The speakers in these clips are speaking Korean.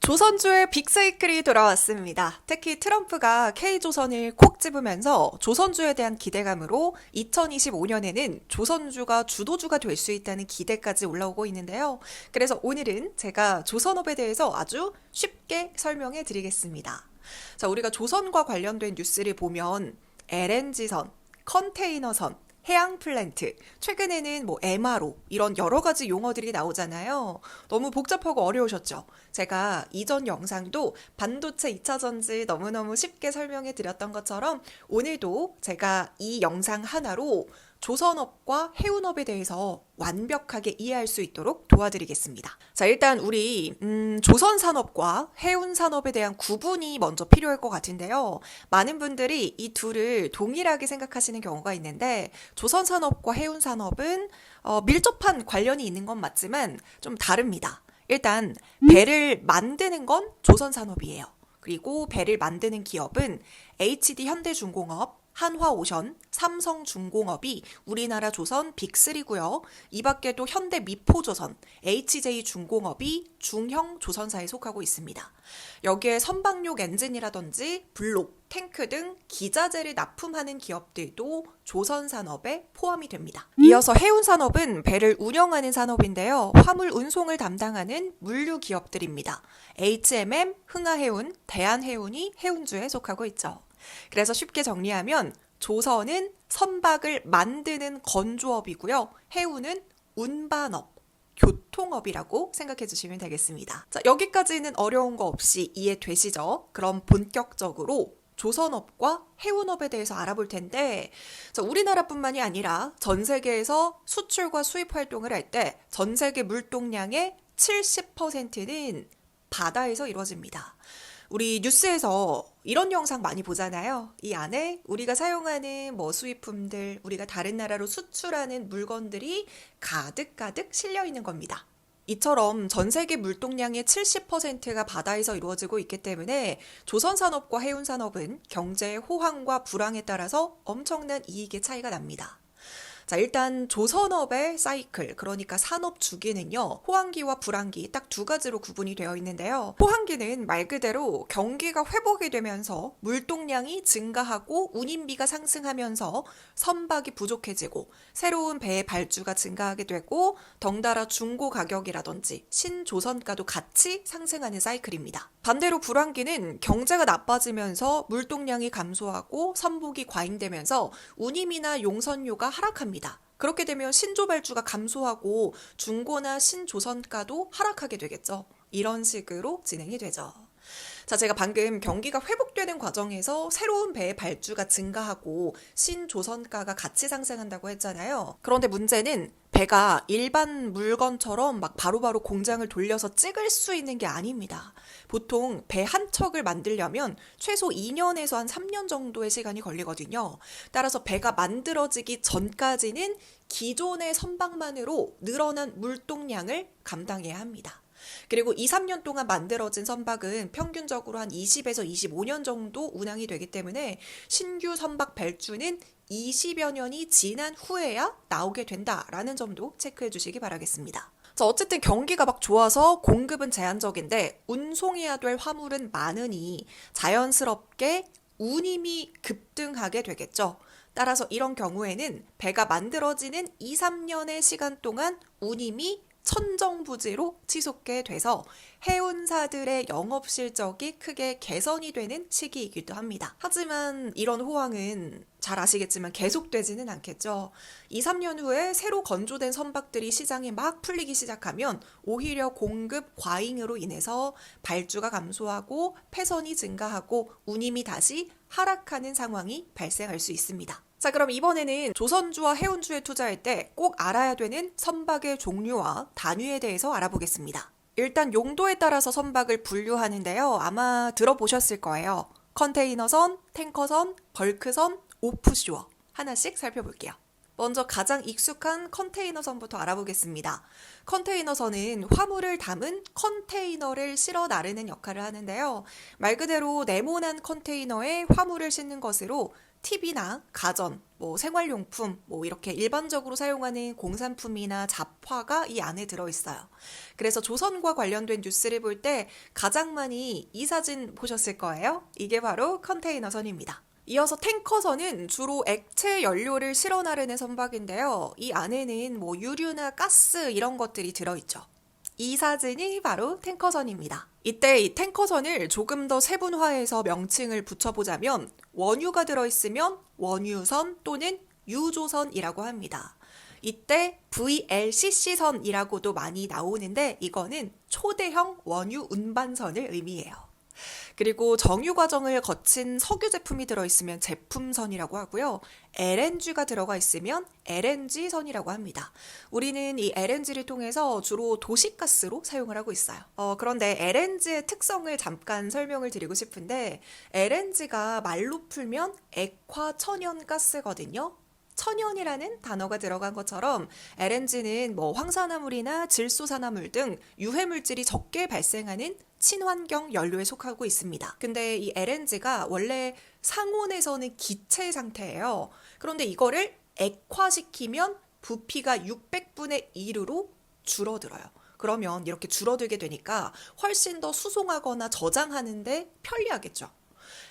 조선주의 빅사이클이 돌아왔습니다. 특히 트럼프가 K조선을 콕 집으면서 조선주에 대한 기대감으로 2025년에는 조선주가 주도주가 될 수 있다는 기대까지 올라오고 있는데요. 그래서 오늘은 제가 조선업에 대해서 아주 쉽게 설명해 드리겠습니다. 자, 우리가 조선과 관련된 뉴스를 보면 LNG선, 컨테이너선, 해양 플랜트, 최근에는 뭐 MRO 이런 여러 가지 용어들이 나오잖아요. 너무 복잡하고 어려우셨죠? 제가 이전 영상도 반도체 2차 전지 너무너무 쉽게 설명해 드렸던 것처럼 오늘도 제가 이 영상 하나로 조선업과 해운업에 대해서 완벽하게 이해할 수 있도록 도와드리겠습니다. 자, 일단 우리 조선산업과 해운산업에 대한 구분이 먼저 필요할 것 같은데요. 많은 분들이 이 둘을 동일하게 생각하시는 경우가 있는데 조선산업과 해운산업은 밀접한 관련이 있는 건 맞지만 좀 다릅니다. 일단 배를 만드는 건 조선산업이에요. 그리고 배를 만드는 기업은 HD 현대중공업, 한화오션, 삼성중공업이 우리나라 조선 빅3고요. 이 밖에도 현대미포조선, HJ중공업이 중형 조선사에 속하고 있습니다. 여기에 선박용 엔진이라든지 블록, 탱크 등 기자재를 납품하는 기업들도 조선산업에 포함이 됩니다. 이어서 해운산업은 배를 운영하는 산업인데요. 화물 운송을 담당하는 물류 기업들입니다. HMM, 흥하해운, 대한해운이 해운주에 속하고 있죠. 그래서 쉽게 정리하면 조선은 선박을 만드는 건조업이고요. 해운은 운반업, 교통업이라고 생각해 주시면 되겠습니다. 자, 여기까지는 어려운 거 없이 이해되시죠? 그럼 본격적으로 조선업과 해운업에 대해서 알아볼 텐데, 자, 우리나라뿐만이 아니라 전 세계에서 수출과 수입 활동을 할 때 전 세계 물동량의 70%는 바다에서 이루어집니다. 우리 뉴스에서 이런 영상 많이 보잖아요. 이 안에 우리가 사용하는 뭐 수입품들, 우리가 다른 나라로 수출하는 물건들이 가득가득 실려 있는 겁니다. 이처럼 전 세계 물동량의 70%가 바다에서 이루어지고 있기 때문에 조선산업과 해운산업은 경제의 호황과 불황에 따라서 엄청난 이익의 차이가 납니다. 자, 일단 조선업의 사이클, 그러니까 산업 주기는요, 호황기와 불황기 딱 두 가지로 구분이 되어 있는데요. 호황기는 말 그대로 경기가 회복이 되면서 물동량이 증가하고 운임비가 상승하면서 선박이 부족해지고 새로운 배의 발주가 증가하게 되고 덩달아 중고 가격이라든지 신조선가도 같이 상승하는 사이클입니다. 반대로 불황기는 경제가 나빠지면서 물동량이 감소하고 선복이 과잉되면서 운임이나 용선료가 하락합니다. 그렇게 되면 신조 발주가 감소하고 중고나 신조선가도 하락하게 되겠죠. 이런 식으로 진행이 되죠. 자, 제가 방금 경기가 회복되는 과정에서 새로운 배의 발주가 증가하고 신조선가가 같이 상승한다고 했잖아요. 그런데 문제는 배가 일반 물건처럼 막 바로바로 공장을 돌려서 찍을 수 있는 게 아닙니다. 보통 배 한 척을 만들려면 최소 2년에서 한 3년 정도의 시간이 걸리거든요. 따라서 배가 만들어지기 전까지는 기존의 선박만으로 늘어난 물동량을 감당해야 합니다. 그리고 2, 3년 동안 만들어진 선박은 평균적으로 한 20에서 25년 정도 운항이 되기 때문에 신규 선박 발주는 20여 년이 지난 후에야 나오게 된다라는 점도 체크해 주시기 바라겠습니다. 자, 어쨌든 경기가 막 좋아서 공급은 제한적인데 운송해야 될 화물은 많으니 자연스럽게 운임이 급등하게 되겠죠. 따라서 이런 경우에는 배가 만들어지는 2, 3년의 시간 동안 운임이 천정부지로 치솟게 돼서 해운사들의 영업 실적이 크게 개선이 되는 시기이기도 합니다. 하지만 이런 호황은 잘 아시겠지만 계속되지는 않겠죠. 2, 3년 후에 새로 건조된 선박들이 시장에 막 풀리기 시작하면 오히려 공급 과잉으로 인해서 발주가 감소하고 폐선이 증가하고 운임이 다시 하락하는 상황이 발생할 수 있습니다. 자, 그럼 이번에는 조선주와 해운주에 투자할 때 꼭 알아야 되는 선박의 종류와 단위에 대해서 알아보겠습니다. 일단 용도에 따라서 선박을 분류하는데요. 아마 들어보셨을 거예요. 컨테이너선, 탱커선, 벌크선, 오프쇼어. 하나씩 살펴볼게요. 먼저 가장 익숙한 컨테이너선부터 알아보겠습니다. 컨테이너선은 화물을 담은 컨테이너를 실어 나르는 역할을 하는데요. 말 그대로 네모난 컨테이너에 화물을 싣는 것으로 TV나 가전, 생활용품, 이렇게 일반적으로 사용하는 공산품이나 잡화가 이 안에 들어있어요. 그래서 조선과 관련된 뉴스를 볼 때 가장 많이 이 사진 보셨을 거예요. 이게 바로 컨테이너선입니다. 이어서 탱커선은 주로 액체 연료를 실어 나르는 선박인데요. 이 안에는 유류나 가스 이런 것들이 들어있죠. 이 사진이 바로 탱커선입니다. 이때 이 탱커선을 조금 더 세분화해서 명칭을 붙여보자면 원유가 들어있으면 원유선 또는 유조선이라고 합니다. 이때 VLCC선이라고도 많이 나오는데 이거는 초대형 원유 운반선을 의미해요. 그리고 정유 과정을 거친 석유 제품이 들어있으면 제품선이라고 하고요. LNG가 들어가 있으면 LNG선이라고 합니다. 우리는 이 LNG를 통해서 주로 도시가스로 사용을 하고 있어요. 그런데 LNG의 특성을 잠깐 설명을 드리고 싶은데 LNG가 말로 풀면 액화천연가스거든요. 천연이라는 단어가 들어간 것처럼 LNG는 황산화물이나 질소산화물 등 유해물질이 적게 발생하는 친환경 연료에 속하고 있습니다. 근데 이 LNG가 원래 상온에서는 기체 상태예요. 그런데 이거를 액화시키면 부피가 600분의 1으로 줄어들어요. 그러면 이렇게 줄어들게 되니까 훨씬 더 수송하거나 저장하는데 편리하겠죠.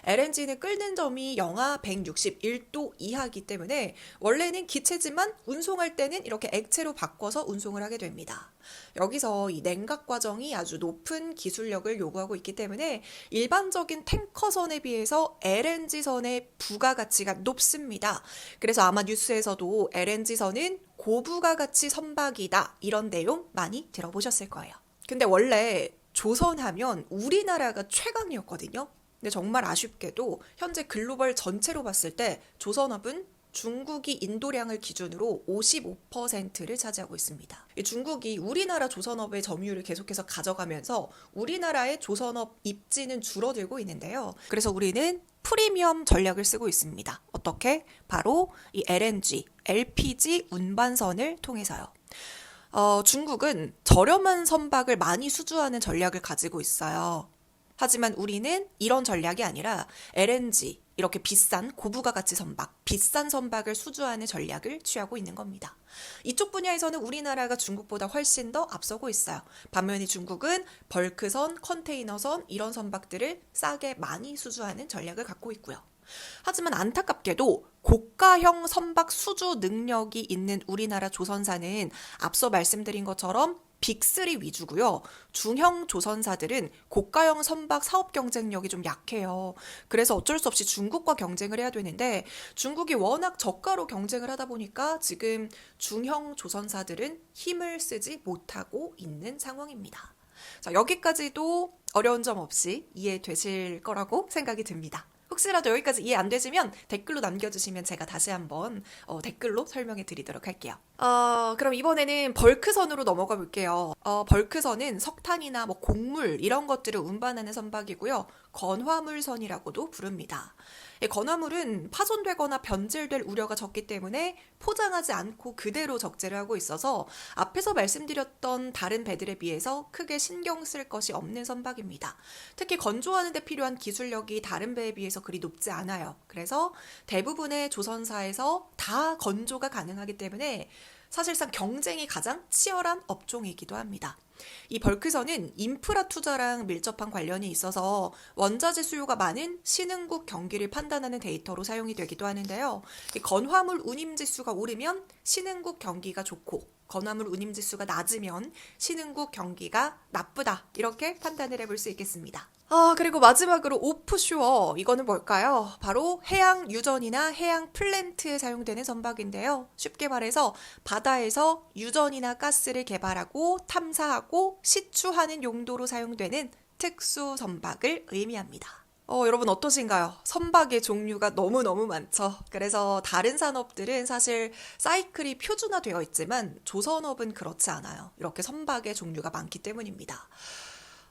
LNG는 끓는 점이 영하 161도 이하이기 때문에 원래는 기체지만 운송할 때는 이렇게 액체로 바꿔서 운송을 하게 됩니다. 여기서 이 냉각 과정이 아주 높은 기술력을 요구하고 있기 때문에 일반적인 탱커선에 비해서 LNG선의 부가가치가 높습니다. 그래서 아마 뉴스에서도 LNG선은 고부가가치 선박이다 이런 내용 많이 들어보셨을 거예요. 근데 원래 조선하면 우리나라가 최강이었거든요. 근데 정말 아쉽게도 현재 글로벌 전체로 봤을 때 조선업은 중국이 인도량을 기준으로 55%를 차지하고 있습니다. 중국이 우리나라 조선업의 점유율을 계속해서 가져가면서 우리나라의 조선업 입지는 줄어들고 있는데요. 그래서 우리는 프리미엄 전략을 쓰고 있습니다. 어떻게? 바로 이 LNG, LPG 운반선을 통해서요. 중국은 저렴한 선박을 많이 수주하는 전략을 가지고 있어요. 하지만 우리는 이런 전략이 아니라 LNG, 이렇게 비싼 고부가가치 선박, 비싼 선박을 수주하는 전략을 취하고 있는 겁니다. 이쪽 분야에서는 우리나라가 중국보다 훨씬 더 앞서고 있어요. 반면에 중국은 벌크선, 컨테이너선 이런 선박들을 싸게 많이 수주하는 전략을 갖고 있고요. 하지만 안타깝게도 고가형 선박 수주 능력이 있는 우리나라 조선사는 앞서 말씀드린 것처럼 빅3 위주고요. 중형 조선사들은 고가형 선박 사업 경쟁력이 좀 약해요. 그래서 어쩔 수 없이 중국과 경쟁을 해야 되는데 중국이 워낙 저가로 경쟁을 하다 보니까 지금 중형 조선사들은 힘을 쓰지 못하고 있는 상황입니다. 자, 여기까지도 어려운 점 없이 이해되실 거라고 생각이 듭니다. 혹시라도 여기까지 이해 안 되시면 댓글로 남겨주시면 제가 다시 한번 댓글로 설명해 드리도록 할게요. 그럼 이번에는 벌크선으로 넘어가 볼게요. 벌크선은 석탄이나 곡물 이런 것들을 운반하는 선박이고요. 건화물선이라고도 부릅니다. 건화물은 파손되거나 변질될 우려가 적기 때문에 포장하지 않고 그대로 적재를 하고 있어서 앞에서 말씀드렸던 다른 배들에 비해서 크게 신경 쓸 것이 없는 선박입니다. 특히 건조하는 데 필요한 기술력이 다른 배에 비해서 그리 높지 않아요. 그래서 대부분의 조선사에서 다 건조가 가능하기 때문에 사실상 경쟁이 가장 치열한 업종이기도 합니다. 이 벌크선은 인프라 투자랑 밀접한 관련이 있어서 원자재 수요가 많은 신흥국 경기를 판단하는 데이터로 사용이 되기도 하는데요. 이 건화물 운임지수가 오르면 신흥국 경기가 좋고 건화물 운임지수가 낮으면 신흥국 경기가 나쁘다 이렇게 판단을 해볼 수 있겠습니다. 그리고 마지막으로 오프쇼어, 이거는 뭘까요? 바로 해양 유전이나 해양 플랜트에 사용되는 선박인데요. 쉽게 말해서 바다에서 유전이나 가스를 개발하고 탐사하고 시추하는 용도로 사용되는 특수 선박을 의미합니다. 여러분 어떠신가요? 선박의 종류가 너무너무 많죠. 그래서 다른 산업들은 사실 사이클이 표준화되어 있지만 조선업은 그렇지 않아요. 이렇게 선박의 종류가 많기 때문입니다.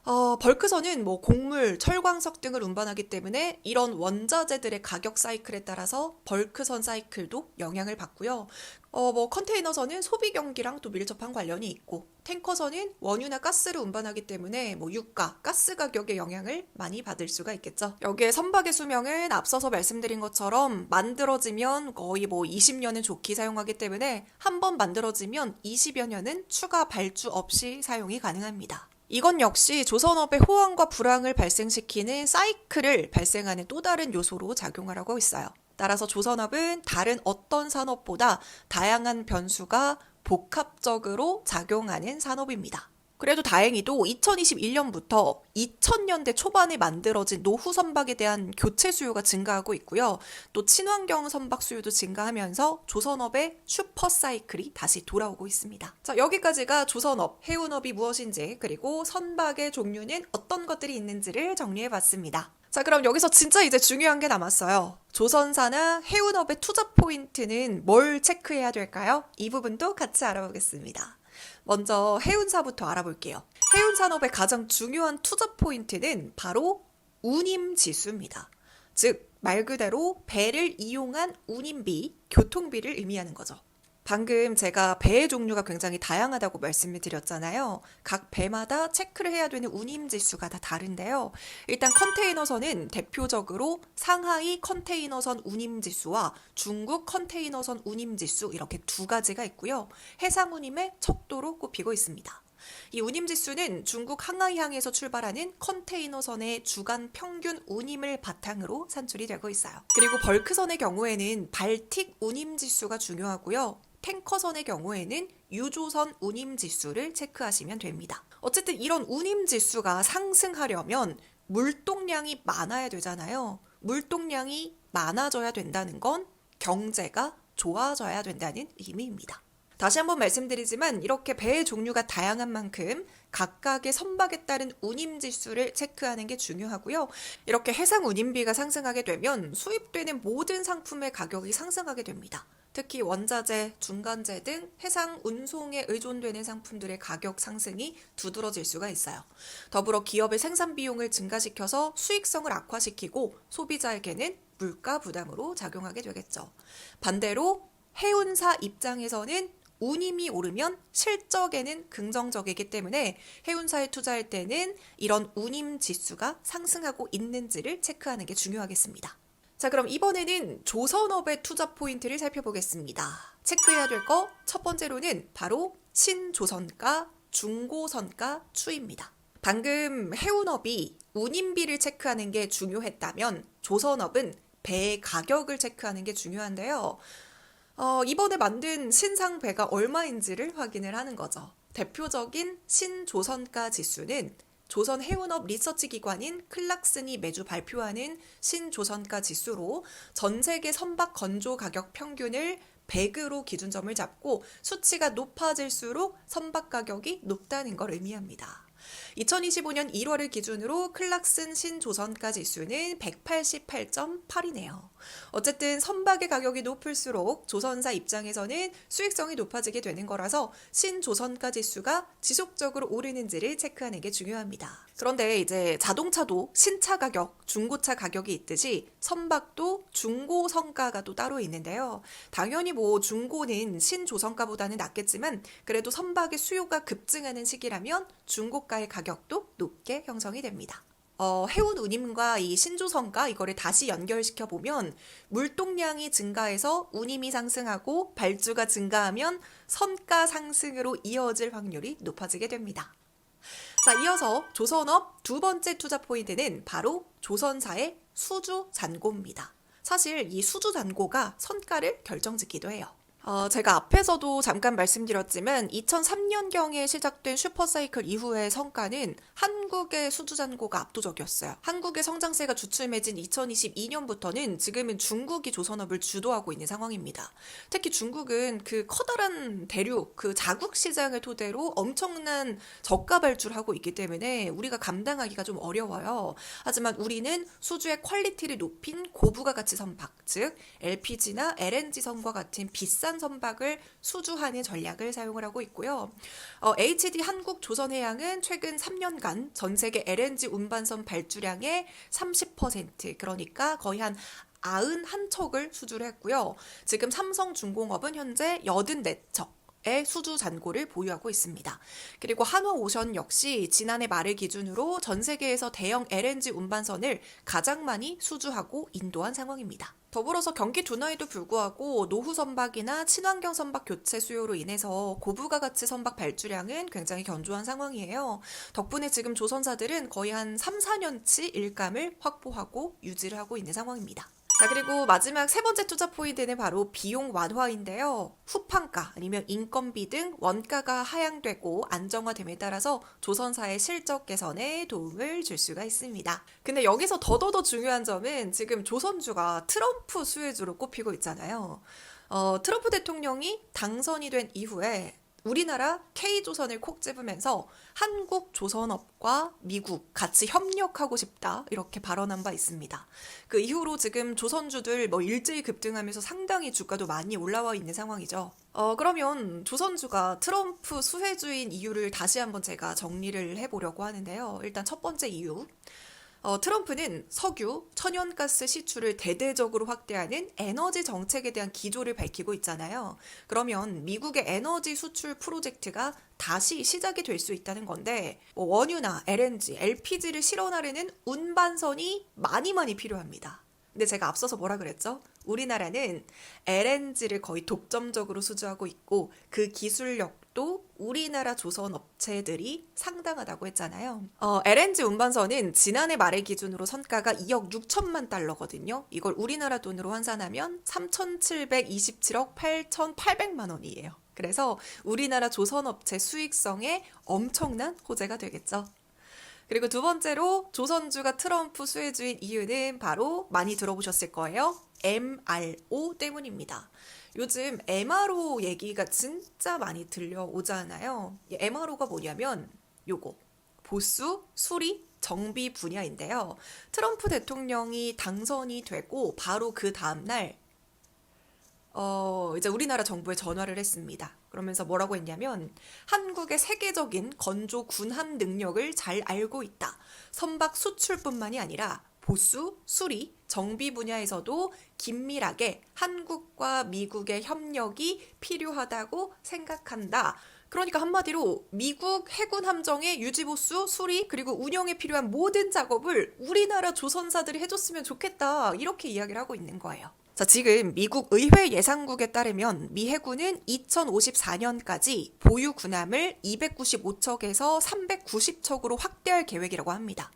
벌크선은 뭐 곡물, 철광석 등을 운반하기 때문에 이런 원자재들의 가격 사이클에 따라서 벌크선 사이클도 영향을 받고요. 뭐 컨테이너선은 소비 경기랑 또 밀접한 관련이 있고, 탱커선은 원유나 가스를 운반하기 때문에 뭐 유가, 가스 가격의 영향을 많이 받을 수가 있겠죠. 여기에 선박의 수명은 앞서서 말씀드린 것처럼 만들어지면 거의 뭐 20년은 좋게 사용하기 때문에 한 번 만들어지면 20여 년은 추가 발주 없이 사용이 가능합니다. 이건 역시 조선업의 호황과 불황을 발생시키는 사이클을 발생하는 또 다른 요소로 작용하고 있어요. 따라서 조선업은 다른 어떤 산업보다 다양한 변수가 복합적으로 작용하는 산업입니다. 그래도 다행히도 2021년부터 2000년대 초반에 만들어진 노후 선박에 대한 교체 수요가 증가하고 있고요. 또 친환경 선박 수요도 증가하면서 조선업의 슈퍼 사이클이 다시 돌아오고 있습니다. 자, 여기까지가 조선업, 해운업이 무엇인지, 그리고 선박의 종류는 어떤 것들이 있는지를 정리해봤습니다. 자, 그럼 여기서 진짜 이제 중요한 게 남았어요. 조선사나 해운업의 투자 포인트는 뭘 체크해야 될까요? 이 부분도 같이 알아보겠습니다. 먼저 해운사부터 알아볼게요. 해운산업의 가장 중요한 투자 포인트는 바로 운임지수입니다. 즉, 말 그대로 배를 이용한 운임비, 교통비를 의미하는 거죠. 방금 제가 배의 종류가 굉장히 다양하다고 말씀을 드렸잖아요. 각 배마다 체크를 해야 되는 운임지수가 다 다른데요. 일단 컨테이너선은 대표적으로 상하이 컨테이너선 운임지수와 중국 컨테이너선 운임지수 이렇게 두 가지가 있고요. 해상운임의 척도로 꼽히고 있습니다. 이 운임지수는 중국 항하이항에서 출발하는 컨테이너선의 주간 평균 운임을 바탕으로 산출이 되고 있어요. 그리고 벌크선의 경우에는 발틱 운임지수가 중요하고요. 탱커선의 경우에는 유조선 운임지수를 체크하시면 됩니다. 어쨌든 이런 운임지수가 상승하려면 물동량이 많아야 되잖아요. 물동량이 많아져야 된다는 건 경제가 좋아져야 된다는 의미입니다. 다시 한번 말씀드리지만 이렇게 배의 종류가 다양한 만큼 각각의 선박에 따른 운임지수를 체크하는 게 중요하고요. 이렇게 해상 운임비가 상승하게 되면 수입되는 모든 상품의 가격이 상승하게 됩니다. 특히 원자재, 중간재 등 해상 운송에 의존되는 상품들의 가격 상승이 두드러질 수가 있어요. 더불어 기업의 생산 비용을 증가시켜서 수익성을 악화시키고 소비자에게는 물가 부담으로 작용하게 되겠죠. 반대로 해운사 입장에서는 운임이 오르면 실적에는 긍정적이기 때문에 해운사에 투자할 때는 이런 운임 지수가 상승하고 있는지를 체크하는 게 중요하겠습니다. 자, 그럼 이번에는 조선업의 투자 포인트를 살펴보겠습니다. 체크해야 될 거 첫 번째로는 바로 신조선가, 중고선가 추이입니다. 방금 해운업이 운임비를 체크하는 게 중요했다면 조선업은 배의 가격을 체크하는 게 중요한데요. 이번에 만든 신상 배가 얼마인지를 확인을 하는 거죠. 대표적인 신조선가 지수는 조선 해운업 리서치 기관인 클락슨이 매주 발표하는 신조선가 지수로 전 세계 선박 건조 가격 평균을 100으로 기준점을 잡고 수치가 높아질수록 선박 가격이 높다는 걸 의미합니다. 2025년 1월을 기준으로 클락슨 신조선가 지수는 188.8이네요. 어쨌든 선박의 가격이 높을수록 조선사 입장에서는 수익성이 높아지게 되는 거라서 신조선가 지수가 지속적으로 오르는지를 체크하는 게 중요합니다. 그런데 이제 자동차도 신차 가격, 중고차 가격이 있듯이 선박도 중고 성가가 또 따로 있는데요. 당연히 뭐 중고는 신조선가보다는 낮겠지만 그래도 선박의 수요가 급증하는 시기라면 중고가의 가격도 높게 형성이 됩니다. 해운 운임과 이 신조선가 이거를 다시 연결시켜 보면 물동량이 증가해서 운임이 상승하고 발주가 증가하면 선가 상승으로 이어질 확률이 높아지게 됩니다. 자, 이어서 조선업 두 번째 투자 포인트는 바로 조선사의 수주 잔고입니다. 사실 이 수주 잔고가 선가를 결정짓기도 해요. 제가 앞에서도 잠깐 말씀드렸지만 2003년경에 시작된 슈퍼사이클 이후의 성과는 한국의 수주잔고가 압도적이었어요. 한국의 성장세가 주춤해진 2022년부터는 지금은 중국이 조선업을 주도하고 있는 상황입니다. 특히 중국은 그 커다란 대륙, 그 자국 시장을 토대로 엄청난 저가 발주를 하고 있기 때문에 우리가 감당하기가 좀 어려워요. 하지만 우리는 수주의 퀄리티를 높인 고부가 가치 선박, 즉 LPG나 LNG 선과 같은 비싼 국산 선박을 수주하는 전략을 사용을 하고 있고요. HD 한국조선해양은 최근 3년간 전 세계 LNG 운반선 발주량의 30%, 그러니까 거의 한 91척을 수주를 했고요. 지금 삼성중공업은 현재 84척. 의 수주 잔고를 보유하고 있습니다. 그리고 한화오션 역시 지난해 말을 기준으로 전 세계에서 대형 LNG 운반선을 가장 많이 수주하고 인도한 상황입니다. 더불어서 경기 둔화에도 불구하고 노후 선박이나 친환경 선박 교체 수요로 인해서 고부가 가치 선박 발주량은 굉장히 견조한 상황이에요. 덕분에 지금 조선사들은 거의 한 3, 4년치 일감을 확보하고 유지를 하고 있는 상황입니다. 자, 그리고 마지막 세 번째 투자 포인트는 바로 비용 완화인데요. 후판가 아니면 인건비 등 원가가 하향되고 안정화됨에 따라서 조선사의 실적 개선에 도움을 줄 수가 있습니다. 근데 여기서 더더더 중요한 점은 지금 조선주가 트럼프 수혜주로 꼽히고 있잖아요. 트럼프 대통령이 당선이 된 이후에 우리나라 K조선을 콕 집으면서 한국 조선업과 미국 같이 협력하고 싶다 이렇게 발언한 바 있습니다. 그 이후로 지금 조선주들 일제히 급등하면서 상당히 주가도 많이 올라와 있는 상황이죠. 그러면 조선주가 트럼프 수혜주인 이유를 다시 한번 제가 정리를 해보려고 하는데요. 일단 첫 번째 이유. 트럼프는 석유, 천연가스 시출을 대대적으로 확대하는 에너지 정책에 대한 기조를 밝히고 있잖아요. 그러면 미국의 에너지 수출 프로젝트가 다시 시작이 될 수 있다는 건데 원유나 LNG, LPG를 실어나르는 운반선이 많이 필요합니다. 근데 제가 앞서서 뭐라 그랬죠? 우리나라는 LNG를 거의 독점적으로 수주하고 있고 그 기술력도 우리나라 조선 업체들이 상당하다고 했잖아요. LNG 운반선은 지난해 말의 기준으로 선가가 2억 6천만 달러거든요. 이걸 우리나라 돈으로 환산하면 3,727억 8,800만 원이에요. 그래서 우리나라 조선 업체 수익성에 엄청난 호재가 되겠죠. 그리고 두 번째로 조선주가 트럼프 수혜주인 이유는 바로 많이 들어보셨을 거예요. MRO 때문입니다. 요즘 MRO 얘기가 진짜 많이 들려오잖아요. MRO가 뭐냐면 요거 보수, 수리, 정비 분야인데요. 트럼프 대통령이 당선이 되고 바로 그 다음날 이제 우리나라 정부에 전화를 했습니다. 그러면서 뭐라고 했냐면 한국의 세계적인 건조 군함 능력을 잘 알고 있다. 선박 수출뿐만이 아니라 보수, 수리, 정비 분야에서도 긴밀하게 한국과 미국의 협력이 필요하다고 생각한다. 그러니까 한마디로 미국 해군 함정의 유지보수, 수리, 그리고 운영에 필요한 모든 작업을 우리나라 조선사들이 해줬으면 좋겠다. 이렇게 이야기를 하고 있는 거예요. 자, 지금 미국 의회 예상국에 따르면 미 해군은 2054년까지 보유 군함을 295척에서 390척으로 확대할 계획이라고 합니다.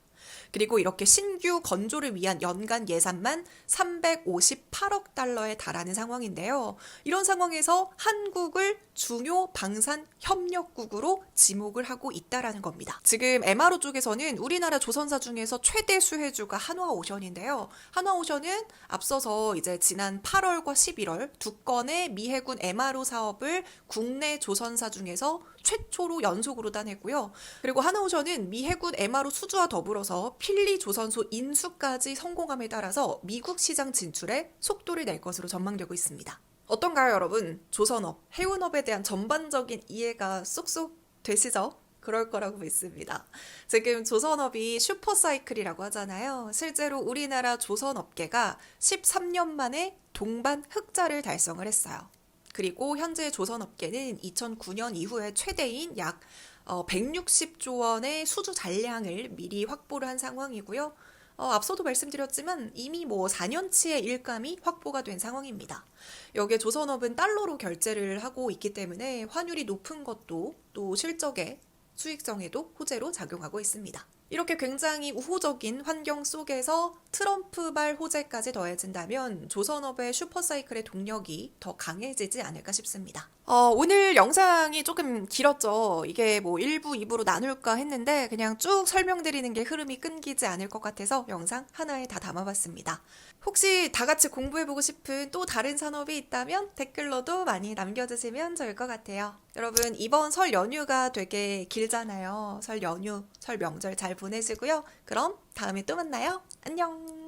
그리고 이렇게 신규 건조를 위한 연간 예산만 358억 달러에 달하는 상황인데요. 이런 상황에서 한국을 중요 방산 협력국으로 지목을 하고 있다라는 겁니다. 지금 MRO 쪽에서는 우리나라 조선사 중에서 최대 수혜주가 한화오션인데요. 한화오션은 앞서서 이제 지난 8월과 11월 두 건의 미 해군 MRO 사업을 국내 조선사 중에서 최초로 연속으로 따냈고요. 그리고 한화오션은 미 해군 MRO 수주와 더불어서 필리 조선소 인수까지 성공함에 따라서 미국 시장 진출에 속도를 낼 것으로 전망되고 있습니다. 어떤가요, 여러분? 조선업, 해운업에 대한 전반적인 이해가 쏙쏙 되시죠? 그럴 거라고 믿습니다. 지금 조선업이 슈퍼사이클이라고 하잖아요. 실제로 우리나라 조선업계가 13년 만에 동반 흑자를 달성을 했어요. 그리고 현재 조선업계는 2009년 이후에 최대인 약 160조 원의 수주 잔량을 미리 확보를 한 상황이고요. 앞서도 말씀드렸지만 이미 4년치의 일감이 확보가 된 상황입니다. 여기에 조선업은 달러로 결제를 하고 있기 때문에 환율이 높은 것도 또 실적의 수익성에도 호재로 작용하고 있습니다. 이렇게 굉장히 우호적인 환경 속에서 트럼프발 호재까지 더해진다면 조선업의 슈퍼사이클의 동력이 더 강해지지 않을까 싶습니다. 오늘 영상이 조금 길었죠. 이게 1부, 2부로 나눌까 했는데 그냥 쭉 설명드리는 게 흐름이 끊기지 않을 것 같아서 영상 하나에 다 담아봤습니다. 혹시 다 같이 공부해보고 싶은 또 다른 산업이 있다면 댓글로도 많이 남겨주시면 좋을 것 같아요. 여러분, 이번 설 연휴가 되게 길잖아요. 설 연휴, 설 명절 잘 보내시고요. 그럼 다음에 또 만나요. 안녕!